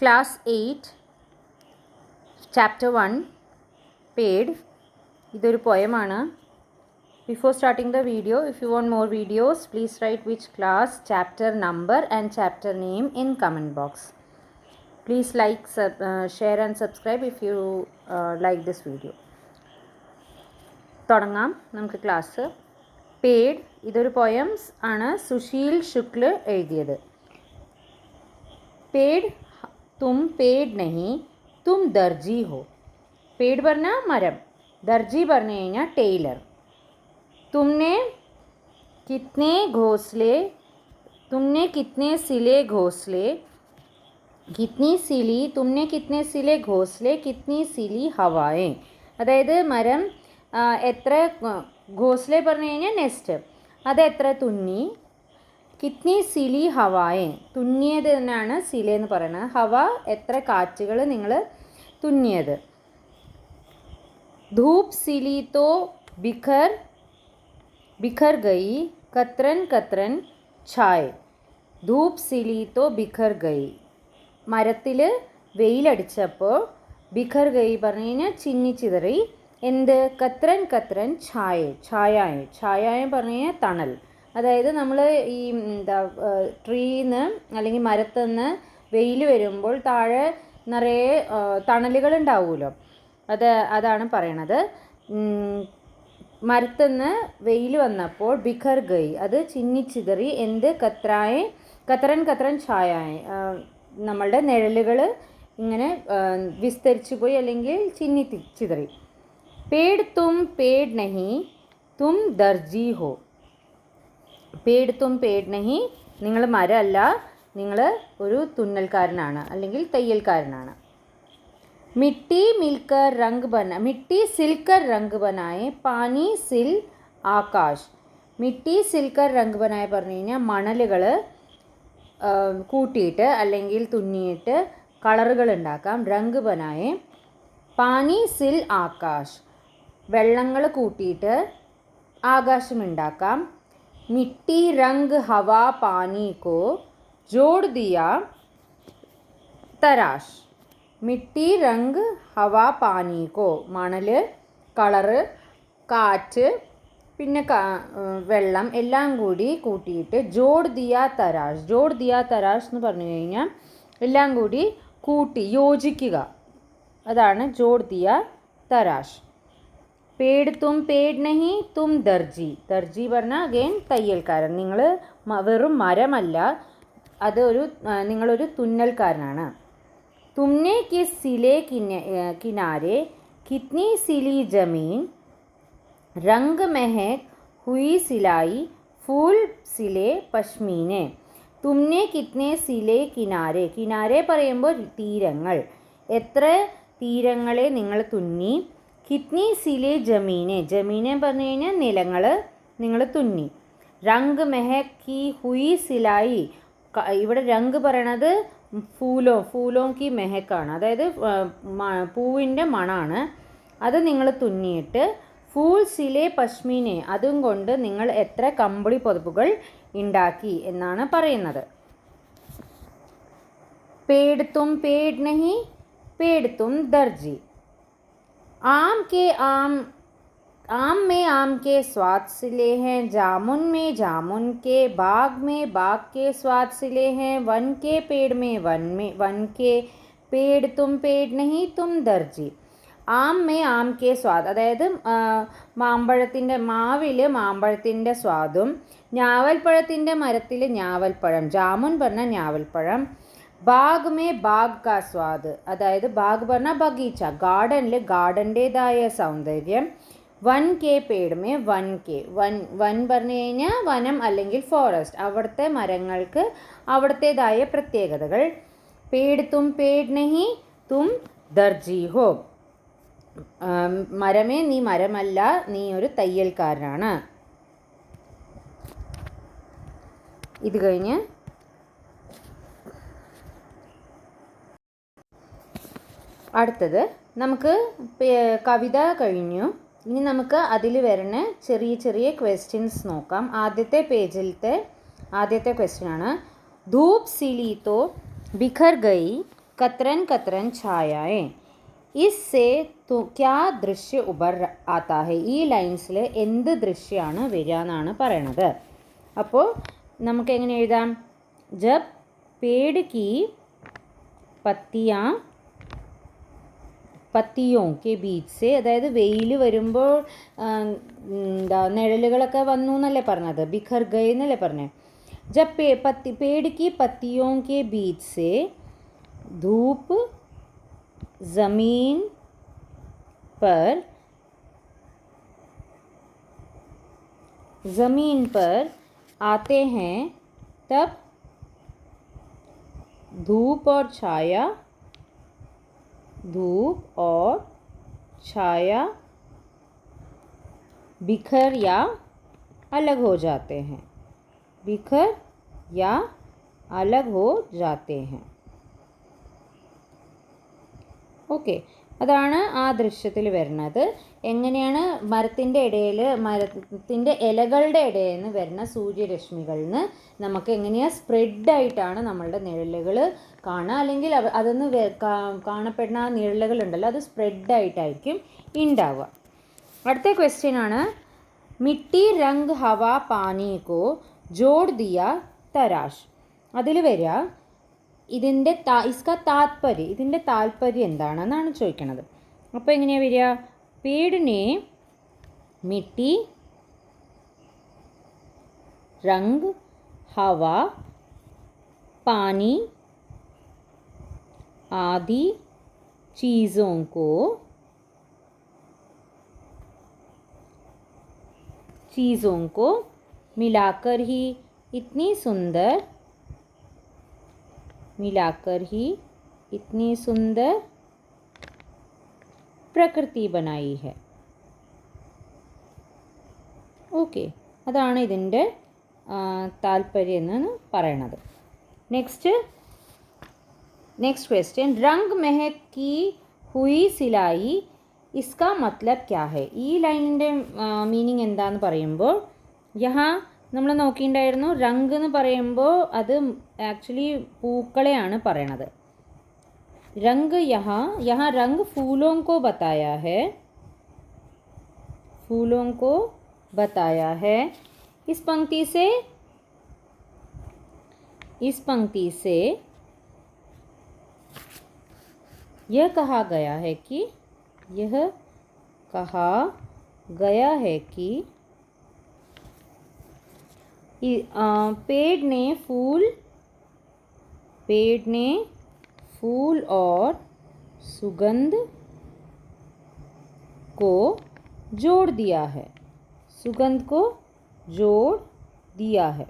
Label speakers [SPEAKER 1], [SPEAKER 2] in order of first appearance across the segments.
[SPEAKER 1] Class 8, Chapter 1, Paid. ഇതൊരു poem-ആണ്. Before starting the video, if you want more videos, please write which class, chapter number and chapter name in comment box. Please like, share and subscribe if you like this video. തുടങ്ങാം നമുക്ക് class. പേഡ് ഇതൊരു poems ആണ്. സുശീൽ ശുക്ല എഴുതിയത്. പേഡ് തും പേഡ് നഹി തും ദർജി ഹോ. പേഡ് പറഞ്ഞാൽ മരം, ദർജി പറഞ്ഞു കഴിഞ്ഞാൽ ടൈലർ. തുമ്നെ കിത്നെ ഘോസ്ലെ, തുമ്നെ കിത്നെ സിലെ ഘോസ്ലെ, കിത്നി സിലി, തുമ്നെ കിത്നെ സിലെ ഘോസ്ലെ, കിത്നി സിലി ഹവായെ. അതായത് മരം എത്ര ഘോസ്ലെ പറഞ്ഞു കഴിഞ്ഞാൽ നെസ്റ്റ്, അതെത്ര തുന്നി. കിത്നി സിലി ഹവായെ, തുന്നിയത് തന്നെയാണ് സില എന്ന് പറയുന്നത്. ഹവ എത്ര കാറ്റുകൾ നിങ്ങൾ തുന്നിയത്. ധൂപ് സിലി തോ ബിഖർ ബിഖർ ഗയി, കത്രൻ കത്രൻ ഛായ്. ധൂപ് സിലി തോ ബിഖർ ഗയി, മരത്തിൽ വെയിലടിച്ചപ്പോൾ ബിഖർ ഗയി പറഞ്ഞു കഴിഞ്ഞാൽ ചിന്നിച്ചിതറി. എന്ത്? കത്രൻ കത്രൻ ഛായ, ഛായായ, ഛായായ പറഞ്ഞു കഴിഞ്ഞാൽ തണൽ. അതായത് നമ്മൾ ഈ ട്രീന്ന് അല്ലെങ്കിൽ മരത്തുനിന്ന് വെയിൽ വരുമ്പോൾ താഴെ നിറയെ തണലുകൾ ഉണ്ടാവുമല്ലോ, അതാണ് പറയണത്. മരത്തുനിന്ന് വെയിൽ വന്നപ്പോൾ ബിഖർ ഗയി, അത് ചിന്നിച്ചിതറി. എന്ത്? കത്രൻ കത്രൻ ഛായായ, നമ്മളുടെ നിഴലുകൾ ഇങ്ങനെ വിസ്തരിച്ചു പോയി അല്ലെങ്കിൽ ചിന്നിച്ചിതറി. പേഡ് തും പേഡ് നഹി തും ദർജി ഹോ. പേഡ് തും പേഡ് നഹി, നിങ്ങൾ മരമല്ല, നിങ്ങൾ ഒരു തുന്നൽക്കാരനാണ് അല്ലെങ്കിൽ തയ്യൽക്കാരനാണ്. മിട്ടി മിൽക്കർ രംഗ് മിട്ടി സിൽക്കർ രംഗ് ബനായെ, പാനി സിൽ ആകാശ്. മിട്ടി സിൽക്കർ രംഗ് ബനായ പറഞ്ഞു കഴിഞ്ഞാൽ മണലുകൾ കൂട്ടിയിട്ട് അല്ലെങ്കിൽ തുന്നിയിട്ട് കളറുകൾ ഉണ്ടാക്കാം. രംഗ് ബനായെ പാനി സിൽ ആകാശ്, വെള്ളങ്ങൾ കൂട്ടിയിട്ട് ആകാശമുണ്ടാക്കാം. മിട്ടി രംഗ് ഹവാ പാനി കോ ജോഡ് ദിയ തരാഷ്. മിട്ടി രംഗ് ഹവാ പാനി കോ, മണൽ, കളറ്, കാറ്റ്, പിന്നെ വെള്ളം എല്ലാം കൂടി കൂട്ടിയിട്ട് ജോഡ് ദിയ തരാഷ്. ജോഡ് ദിയ തരാഷ് എന്ന് പറഞ്ഞു കഴിഞ്ഞാൽ എല്ലാം കൂടി കൂട്ടി യോജിക്കുക, അതാണ് ജോഡ് ദിയ തരാഷ്. പേഡ് തും പേഡ് നഹി തും ദർജി. ദർജി പറഞ്ഞാൽ അഗെയിൻ തയ്യൽക്കാരൻ. നിങ്ങൾ വെറും മരമല്ല, നിങ്ങളൊരു തുന്നൽക്കാരനാണ്. തുമ്നെ കിസ് സിലെ കിനാരെ കിത്നി സിലി ജമീൻ, രംഗ് മെഹക് ഹുയി സിലായി ഫൂൽ സിലെ പശ്മീനെ. തുമ്നെ കിത്നെ സിലെ കിനാരെ, കിനാരെ പറയുമ്പോൾ തീരങ്ങൾ, എത്ര തീരങ്ങളെ നിങ്ങൾ തുന്നി. കിത്നി സിലെ ജമീനെ, ജമീനെ പറഞ്ഞു കഴിഞ്ഞാൽ നിലങ്ങൾ നിങ്ങൾ തുന്നി. രംഗ് മെഹക് കി ഹുയി സിലായി, ഇവിടെ രംഗ് പറയണത് ഫൂലോം കി മെഹക്കാണ്, അതായത് പൂവിൻ്റെ മണാണ്. അത് നിങ്ങൾ തുന്നിയിട്ട് ഫൂൽ സിലെ പശ്മീനെ, അതും കൊണ്ട് നിങ്ങൾ എത്ര കമ്പിളി പുതപ്പുകൾ ഉണ്ടാക്കി എന്നാണ് പറയുന്നത്. പേഡ് തും പേഡ് നഹി പേഡ് തും ദർജി. आम में आम के स्वाद सिले हैं, जामुन में जामुन के, बाग में बाग के स्वाद सिले हैं, वन के पेड़ में वन के. पेड़ तुम पेड़ नहीं तुम दर्जी. ആം മേ ആം കെ സ്വാദ്, അതായത് മാമ്പഴത്തിൻ്റെ സ്വാദും, ഞാവൽപ്പഴത്തിൻ്റെ മരത്തിൽ ഞാവൽപ്പഴം, ജാമുൻ പറഞ്ഞാൽ ഞാവൽപ്പഴം. ബാഗ് മേ ബാഗ് കാ സ്വാദ്, അതായത് ബാഗ് പറഞ്ഞാൽ ബഗീച്ച, ഗാർഡനിൽ ഗാർഡൻ്റേതായ സൗന്ദര്യം. വൻ കെ പേട് മേ വൻ കെ, വൻ പറഞ്ഞു കഴിഞ്ഞാൽ വനം അല്ലെങ്കിൽ ഫോറസ്റ്റ്, അവിടുത്തെ മരങ്ങൾക്ക് അവിടുത്തേതായ പ്രത്യേകതകൾ. പേട് തും പേട് നഹി തും ദർജി ഹോ. മരമേ നീ മരമല്ല, നീ ഒരു തയ്യൽക്കാരനാണ്. ഇത് കഴിഞ്ഞ് അടുത്തത് നമുക്ക് കവിത കഴിഞ്ഞു. ഇനി നമുക്ക് അതിൽ വരുന്ന ചെറിയ ചെറിയ ക്വസ്റ്റ്യൻസ് നോക്കാം. ആദ്യത്തെ പേജിലത്തെ ആദ്യത്തെ ക്വസ്റ്റ്യൻ ആണ്. ധൂപ് സിലി തോ ബിഖർ ഗയി कतरन कतरन छायाएं, इससे तो क्या ദൃശ്യ ഉബർ ആത്താ ഹെ. ഈ ലൈൻസിൽ എന്ത് ദൃശ്യമാണ് വരിക എന്നാണ് പറയണത്. അപ്പോൾ നമുക്ക് എങ്ങനെ എഴുതാം? ജബ് പേട് കി പത്തിയോं के बीच से, അതായത് വെയിൽ വരുമ്പോൾ എന്താ നിഴലുകളൊക്കെ വന്നു എന്നല്ലേ പറഞ്ഞത്, ബിഖർ ഗയ് എന്നല്ലേ പറഞ്ഞത്. जब पेड़ की पत्तियों के बीच से धूप ज़मीन पर आते हैं तब धूप और छाया बिखर या अलग हो जाते हैं. बिखर या अलग हो जाते हैं. ഓക്കെ, അതാണ് ആ ദൃശ്യത്തിൽ വരുന്നത്. എങ്ങനെയാണ് മരത്തിൻ്റെ ഇലകളുടെ ഇടയിൽ നിന്ന് വരുന്ന സൂര്യരശ്മികളിൽ നിന്ന് നമുക്ക് എങ്ങനെയാണ് സ്പ്രെഡായിട്ടാണ് നമ്മളുടെ നിഴലുകൾ കാണുക, അല്ലെങ്കിൽ അതൊന്ന് കാണപ്പെടുന്ന ആ നിഴലുകളുണ്ടല്ലോ അത് സ്പ്രെഡായിട്ടായിരിക്കും ഉണ്ടാവുക. അടുത്ത ക്വസ്റ്റ്യൻ ആണ്, മിട്ടി രംഗ് ഹവ പാനി കോ ജോഡ് ദിയ തരാഷ്. അതിൽ വരിക ഇതിൻ്റെ ഇതിൻ്റെ താല്പര്യം എന്താണെന്നാണ് ചോദിക്കണത്. അപ്പോൾ എങ്ങനെയാണ് വരിക? പേടിനെ മിട്ടി रंग हवा पानी आदि चीज़ों को मिलाकर ही इतनी सुंदर പ്രകൃതി बनाई है. ഓക്കെ, അതാണ് ഇതിൻ്റെ താല്പര്യം എന്ന് പറയണത്. നെക്സ്റ്റ് ക്വസ്റ്റ്യൻ, रंग महक की हुई सिलाई इसका मतलब क्या है. ഈ ലൈനിൻ്റെ മീനിങ് എന്താന്ന് പറയുമ്പോൾ യഹാ നമ്മൾ നോക്കിയിട്ടുണ്ടായിരുന്നു, റംഗ് എന്ന് പറയുമ്പോൾ അത് ആക്ച്വലി പൂക്കളെയാണ് പറയണത്. रंग यहाँ रंग फूलों को बताया है. इस पंक्ति से यह कहा गया है कि पेड़ ने फूल और सुगंध को जोड़ दिया है.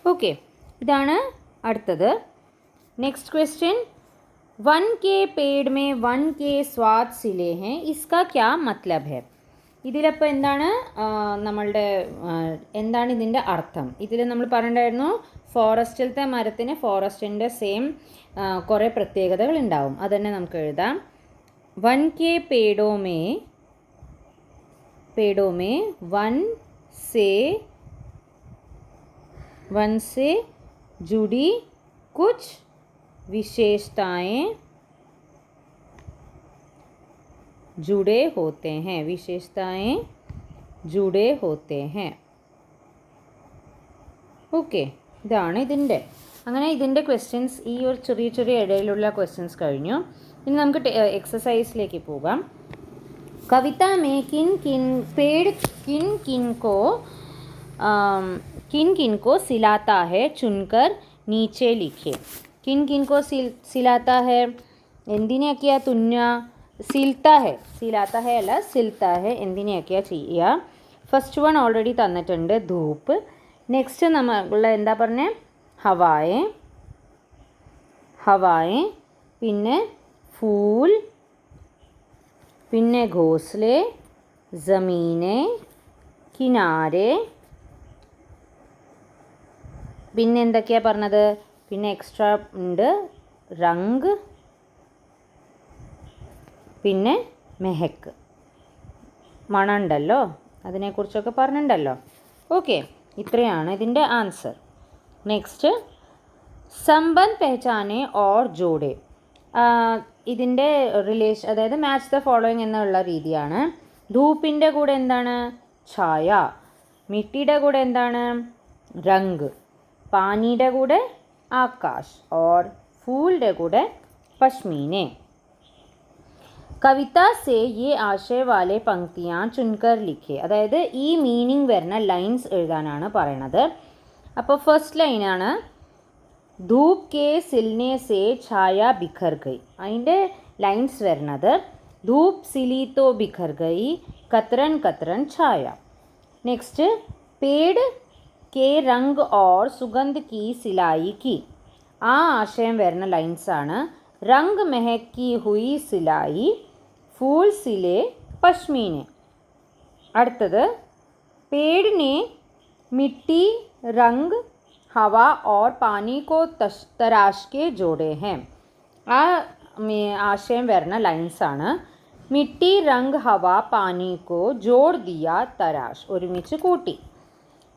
[SPEAKER 1] ഓക്കെ, ഇതാണ് അടുത്തത്. നെക്സ്റ്റ് ക്വസ്റ്റ്യൻ, वन के पेड़ में वन के स्वाद सिले हैं, इसका क्या मतलब है. ഇതിലപ്പോൾ എന്താണ് ഇതിൻ്റെ അർത്ഥം? ഇതിൽ നമ്മൾ പറഞ്ഞിട്ടുണ്ടായിരുന്നു ഫോറസ്റ്റിലത്തെ മരത്തിന് ഫോറസ്റ്റിൻ്റെ സെയിം കുറേ പ്രത്യേകതകൾ ഉണ്ടാവും. അതുതന്നെ നമുക്ക് എഴുതാം. वन के पेड़ों में वन से जुड़ी कुछ विशेषताएं जुड़े होते हैं. ഓക്കെ, ഇതാണ് ഇതിൻ്റെ. അങ്ങനെ ഇതിൻ്റെ ക്വസ്റ്റ്യൻസ്, ഈ ഒരു ചെറിയ ഇടയിലുള്ള ക്വസ്റ്റ്യൻസ് കഴിഞ്ഞു. ഇനി നമുക്ക് എക്സസൈസിലേക്ക് പോകാം. കവിത മേ കിൻ किन को सिलाता है चुनकर नीचे लिखे. किन को सिलाता है, എന്തിനെയൊക്കെയാ തുന്നുക? സിലാത്ത ഹെ അല്ല, സിൽത്ത ഹെ. എന്തിനെയൊക്കെയാ ചെയ്യുക? ഫസ്റ്റ് വൺ ഓൾറെഡി തന്നിട്ടുണ്ട്, ധൂപ്പ്. നെക്സ്റ്റ് നമ്മളുള്ള എന്താ പറഞ്ഞേ? ഹവായേ, പിന്നെ ഫൂൽ, പിന്നെ ഘോസ്ലെ, ജമീനെ, കിനാരെ, പിന്നെ എന്തൊക്കെയാണ് പറഞ്ഞത്? പിന്നെ എക്സ്ട്രാ ഉണ്ട് റംഗ്, പിന്നെ മെഹക്ക്, മണമുണ്ടല്ലോ, അതിനെക്കുറിച്ചൊക്കെ പറഞ്ഞിട്ടുണ്ടല്ലോ. ഓക്കെ, ഇത്രയാണ് ഇതിൻ്റെ ആൻസർ. നെക്സ്റ്റ് സംബന്ധ് പെഹചാനെ ഓർ ജോഡെ. ഇതിൻ്റെ റിലേഷൻ, അതായത് മാച്ച് ദ ഫോളോയിങ് എന്നുള്ള രീതിയാണ്. ധൂപ്പിൻ്റെ കൂടെ എന്താണ്? ഛായ. മിട്ടിയുടെ കൂടെ എന്താണ്? രംഗ്. പാനിയുടെ കൂടെ ആകാശ്. ഓർ ഫൂലിൻ്റെ കൂടെ പശ്മീനെ. കവിത സേ യെ ആശയ വാലെ പങ്ക്തിയാ ചുൻകർ ലിഖെ. അതായത് ഈ മീനിങ് വരുന്ന ലൈൻസ് എഴുതാനാണ് പറയണത്. അപ്പോൾ ഫസ്റ്റ് ലൈനാണ് ധൂപ് കെ സിൽനെ സേ ഛായ ബിഖർ ഗൈ. അതിൻ്റെ ലൈൻസ് വരുന്നത് ധൂപ് സിലി തോ ബിഖർ ഗൈ, കത്രൻ കത്രൻ ഛായ. Next Ped K Rang or Sugandh കി സിലായി കി. ആ ആശയം വരുന്ന ലൈൻസാണ് രംഗ് മെഹക്കി ഹുയി സിലായി, ഫൂൽ സിലെ പശ്മീനെ. അടുത്തത് പേടിനെ മിट्टी रंग हवा और पानी को तराश के जोड़े हैं. ആ ആശയം വരുന്ന ലൈൻസാണ് മിट्टी रंग हवा पानी को जोड़ दिया तराश, ഒരുമിച്ച് കൂട്ടി.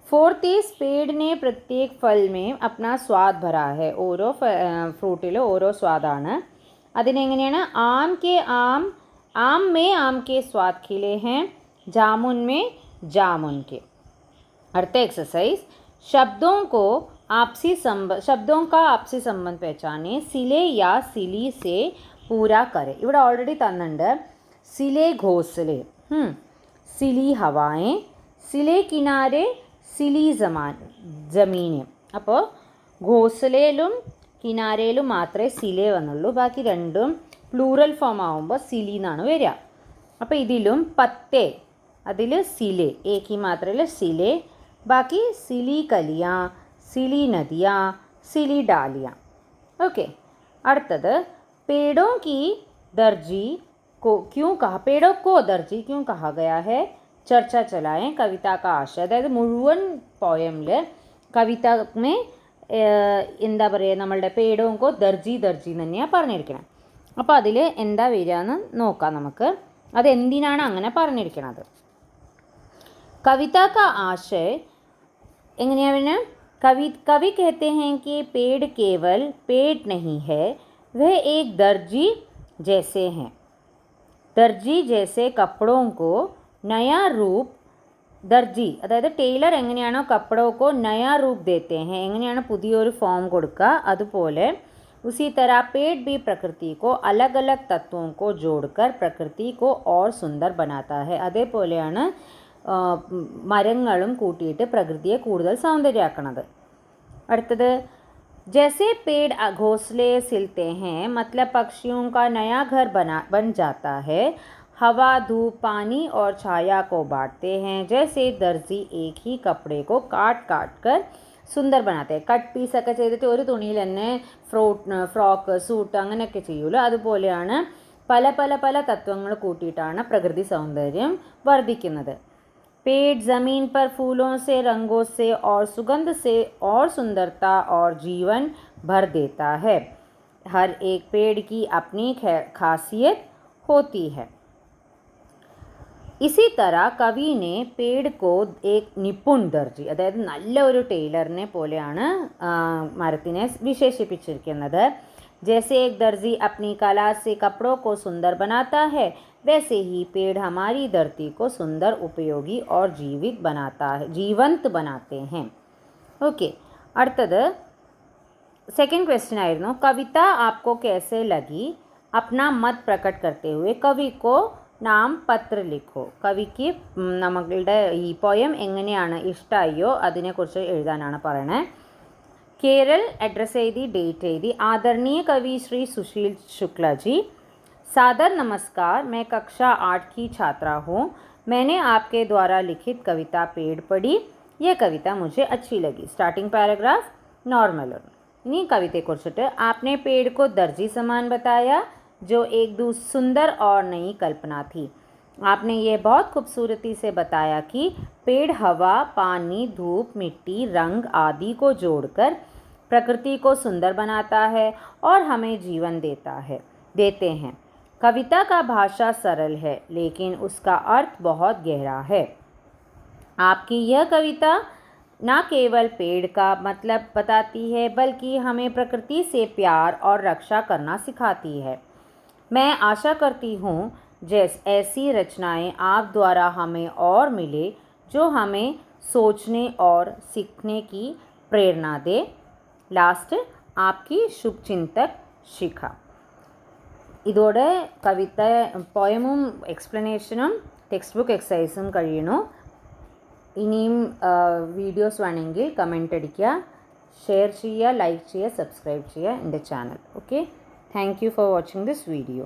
[SPEAKER 1] ഫോർത്ത് ഈസ് पेड़ ने प्रत्येक फल में अपना स्वाद भरा है. ഓരോ ഫ്രൂട്ടിൽ ഓരോ സ്വാദാണ്. അതിനെങ്ങനെയാണ്? आम में आम के स्वाद खिले हैं, जामुन में जामुन के. अर्थ एक्सरसाइज शब्दों का आपसी संबंध पहचाने, सिले या सिली से पूरा करें. ഇവിടെ ഓൾറെഡി തന്നിട്ടുണ്ട്. सिले घोंसले, सिली हवाएं, सिले किनारे, सिली ജമീന്. അപ്പോൾ ഘോസലയിലും കിനാരയിലും മാത്രമേ സിലെ വന്നുള്ളൂ. ബാക്കി രണ്ടും പ്ലൂറൽ ഫോം ആവുമ്പോൾ സിലി എന്നാണ് വരിക. അപ്പോൾ ഇതിലും പത്തേ, അതിൽ സിലെ, ഏക്ക് മാത്രമല്ല സിലെ. ബാക്കി സിലി കലിയ, സിലി നദിയ, സിലി ഡാലിയ. ഓക്കെ. അടുത്തത് पेड़ों की दर्जी को क्यों कहा, पेड़ों को दर्जी क्यों कहा गया है, ചർച്ച ചലായേ. കവിത കാ ആശയ. അതായത് മുഴുവൻ പോയമിൽ കവിത മേ എന്താ പറയുക, നമ്മളുടെ പേടോങ്കോ ദർജി എന്ന് തന്നെയാണ് പറഞ്ഞിരിക്കണം. അപ്പോൾ അതിൽ എന്താ വരിക എന്ന് നോക്കാം നമുക്ക്. അതെന്തിനാണ് അങ്ങനെ പറഞ്ഞിരിക്കുന്നത്? കവിത കാ ആശയ എങ്ങനെയാണ്? कवि कहते हैं कि पेड़ केवल पेड़ नहीं है, वह एक दर्जी जैसे हैं. दर्जी जैसे कपड़ों को नया रूप, ദർജി അതായത് ടൈലർ എങ്ങനെയാണോ കപ്പടോക്കോ നയാ റൂപ് ദേത്തെ ഹെ, എങ്ങനെയാണ് പുതിയൊരു ഫോം കൊടുക്കുക, അതുപോലെ उसी तरह पेड़ भी प्रकृति को अलग अलग तत्वों को जोड़कर प्रकृति को और सुंदर बनाता है. അതേപോലെയാണ് മരങ്ങളും കൂട്ടിയിട്ട് പ്രകൃതിയെ കൂടുതൽ സൗന്ദര്യമാക്കുന്നത്. അടുത്തത് जैसे पेड़ घोंसले सिलते हैं, मतलब पक्षियों का नया घर बन जाता है. हवा, धूप, पानी और छाया को बांटते हैं. जैसे दर्जी एक ही कपड़े को काट कर സുന്ദർ ബനാത്തെ. കട്ട് പീസൊക്കെ ചെയ്തിട്ട് ഒരു തുണിയിൽ തന്നെ ഫ്രോക്ക്, സൂട്ട് അങ്ങനെയൊക്കെ ചെയ്യുമല്ലോ, അതുപോലെയാണ് പല പല പല തത്വങ്ങൾ കൂട്ടിയിട്ടാണ് പ്രകൃതി സൗന്ദര്യം വർദ്ധിക്കുന്നത്. पेड़ ज़मीन पर फूलों से, रंगों से और सुगंध से और सुंदरता और जीवन भर देता है. हर एक पेड़ की अपनी खासियत होती है. इसी तरह कवि ने पेड़ को एक निपुण दर्जी, അതായത് നല്ല ഒരു ടൈലറിനെ പോലെയാണ് മരത്തിനെ വിശേഷിപ്പിച്ചിരിക്കുന്നത്. जैसे एक दर्जी अपनी कला से कपड़ों को सुंदर बनाता है, वैसे ही पेड़ हमारी धरती को सुंदर, उपयोगी और जीवंत बनाते हैं. ओके. അടുത്തത് सेकंड क्वेश्चन ആയിരുന്നു, കവിത आपको कैसे लगी, अपना मत प्रकट करते हुए कवि को നാം പത്ര ലിഖോ. കവിക്ക് നമ്മളുടെ ഈ പോയം എങ്ങനെയാണ് ഇഷ്ടമായോ അതിനെക്കുറിച്ച് എഴുതാനാണ് പറയണേ. केरल एड्रेस एदी, डेट एदी. आदरणीय कवि श्री सुशील शुक्ला जी, सादर नमस्कार. मैं कक्षा 8 की छात्रा हूँ. मैंने आपके द्वारा लिखित कविता पेड़ पढ़ी. यह कविता मुझे अच्छी लगी. Starting paragraph normal. इन्हीं कविता कुरिचिट्टु आपने पेड़ को दर्जी समान बताया, जो एक सुंदर और नई कल्पना थी. आपने ये बहुत खूबसूरती से बताया कि पेड़ हवा, पानी, धूप, मिट्टी, रंग आदि को जोड़कर प्रकृति को सुंदर बनाता है और हमें जीवन देते हैं. कविता का भाषा सरल है, लेकिन उसका अर्थ बहुत गहरा है. आपकी यह कविता ना केवल पेड़ का मतलब बताती है बल्कि हमें प्रकृति से प्यार और रक्षा करना सिखाती है। मैं आशा करती हूँ ऐसी रचनाएं आप द्वारा हमें और मिले जो हमें सोचने और सीखने की प्रेरणा दे। लास्ट आपकी शुभचिंतक शिखा. இதோட കവിത പോയമും എക്സ്പ്ലനേഷനും ടെക്സ്റ്റ് ബുക്ക് എക്സസൈസും കഴിയണു. ഇനിയും വീഡിയോസ് വേണമെങ്കിൽ കമൻ്റ് അടിക്കുക, ഷെയർ ചെയ്യുക, ലൈക്ക് ചെയ്യുക, സബ്സ്ക്രൈബ് ചെയ്യുക എൻ്റെ channel. Okay, thank you for watching this video.